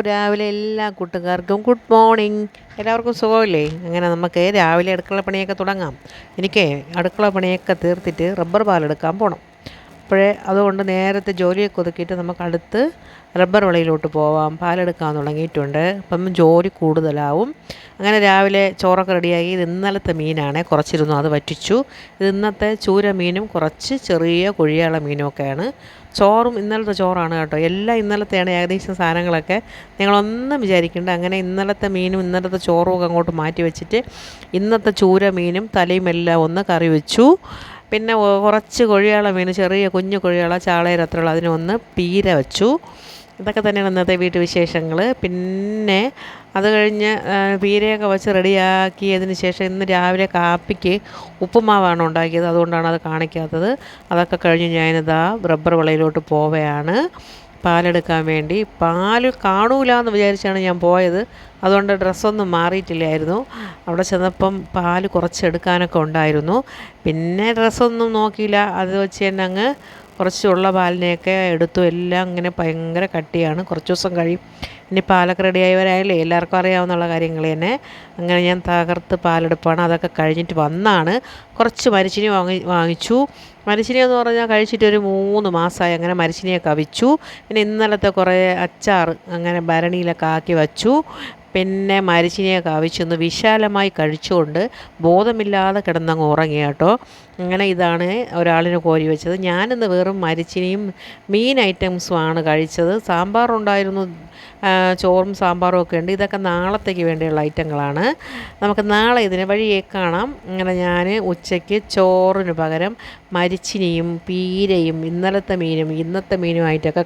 രാവിലെ എല്ലാ കൂട്ടുകാർക്കും ഗുഡ് മോർണിംഗ്. എല്ലാവർക്കും സുഖമില്ലേ? അങ്ങനെ നമുക്ക് രാവിലെ അടുക്കള പണിയൊക്കെ തുടങ്ങാം. എനിക്ക് അടുക്കള പണിയൊക്കെ തീർത്തിട്ട് റബ്ബർ പാലെടുക്കാൻ പോകണം. അതുകൊണ്ട് നേരത്തെ ജോലിയൊക്കെ ഒതുക്കിയിട്ട് നമുക്ക് അടുത്ത് റബ്ബർ വിളയിലോട്ട് പോവാം. പാലെടുക്കാൻ തുടങ്ങിയിട്ടുണ്ട്. അപ്പം ജോലി കൂടുതലാവും. അങ്ങനെ രാവിലെ ചോറൊക്കെ റെഡിയാക്കി. ഇത് ഇന്നലത്തെ മീനാണ്, കുറച്ചിരുന്നു, അത് വറ്റിച്ചു. ഇത് ഇന്നത്തെ ചൂര മീനും കുറച്ച് ചെറിയ കുഴിയാള മീനും ഒക്കെയാണ്. ചോറും ഇന്നലത്തെ ചോറാണ് കേട്ടോ. എല്ലാം ഇന്നലത്തെയാണ് ഏകദേശം സാധനങ്ങളൊക്കെ. നിങ്ങളൊന്നും വിചാരിക്കേണ്ട. അങ്ങനെ ഇന്നലത്തെ മീനും ഇന്നലത്തെ ചോറും ഒക്കെ അങ്ങോട്ട് മാറ്റി വെച്ചിട്ട് ഇന്നത്തെ ചൂര മീനും തലയും എല്ലാം ഒന്ന് കറി വെച്ചു. പിന്നെ കുറച്ച് കൊഴിയാള മീൻ, ചെറിയ കുഞ്ഞു കൊഴിയാള ചാളയുടെ അത്രയുള്ള അതിനെ ഒന്ന് പീര വെച്ചു. ഇതൊക്കെ തന്നെയാണ് ഇന്നത്തെ വീട്ടുവിശേഷങ്ങൾ. പിന്നെ അത് കഴിഞ്ഞ് പീരയൊക്കെ വെച്ച് റെഡിയാക്കിയതിന് ശേഷം ഇന്ന് രാവിലെ കാപ്പിക്ക് ഉപ്പുമാവാണ് ഉണ്ടാക്കിയത്. അതുകൊണ്ടാണ് അത് കാണിക്കാത്തത്. അതൊക്കെ കഴിഞ്ഞ് ഞാനിതാ റബ്ബർ വിളയിലോട്ട് പോവുകയാണ് പാലെടുക്കാൻ വേണ്ടി. പാൽ കാണൂല എന്ന് വിചാരിച്ചാണ് ഞാൻ പോയത്. അതുകൊണ്ട് ഡ്രസ്സൊന്നും മാറിയിട്ടില്ലായിരുന്നു. അവിടെ ചെന്നപ്പം പാൽ കുറച്ചെടുക്കാനൊക്കെ ഉണ്ടായിരുന്നു. പിന്നെ ഡ്രസ്സൊന്നും നോക്കിയില്ല, അത് വെച്ച് തന്നെ അങ്ങ് കുറച്ചുള്ള പാലിനെയൊക്കെ എടുത്തു. എല്ലാം ഇങ്ങനെ ഭയങ്കര കട്ടിയാണ്. കുറച്ച് ദിവസം കഴിയും ഇനി പാലൊക്കെ റെഡിയായവരായാലേ എല്ലാവർക്കും അറിയാവുന്നുള്ള കാര്യങ്ങൾ തന്നെ. അങ്ങനെ ഞാൻ തകർത്ത് പാലെടുപ്പാണ്. അതൊക്കെ കഴിഞ്ഞിട്ട് വന്നാണ് കുറച്ച് മരിച്ചിനി വാങ്ങിച്ചു. മരിച്ചിനി എന്ന് പറഞ്ഞാൽ കഴിച്ചിട്ട് ഒരു 3 മാസമായി. അങ്ങനെ മരിച്ചിനിയെ കവിച്ചു. പിന്നെ ഇന്നലത്തെ കുറേ അച്ചാർ അങ്ങനെ ഭരണിയിലൊക്കെ ആക്കി വച്ചു. പിന്നെ മരിച്ചിനിയെ കവിച്ചൊന്ന് വിശാലമായി കഴിച്ചുകൊണ്ട് ബോധമില്ലാതെ കിടന്നങ്ങ് ഉറങ്ങി കേട്ടോ. അങ്ങനെ ഇതാണ് ഒരാളിന് കോരി വെച്ചത്. ഞാനിന്ന് വെറും മരിച്ചിനിയും മീൻ ഐറ്റംസുമാണ് കഴിച്ചത്. സാമ്പാറുണ്ടായിരുന്നു, ചോറും സാമ്പാറും ഒക്കെ ഉണ്ട്. ഇതൊക്കെ നാളത്തേക്ക് വേണ്ടിയുള്ള ഐറ്റങ്ങളാണ്. നമുക്ക് നാളെ ഇതിനെ വഴിയേ കാണാം. അങ്ങനെ ഞാൻ ഉച്ചയ്ക്ക് ചോറിന് പകരം മരിച്ചിനിയും പീരയും ഇന്നലത്തെ മീനും ഇന്നത്തെ മീനുമായിട്ടൊക്കെ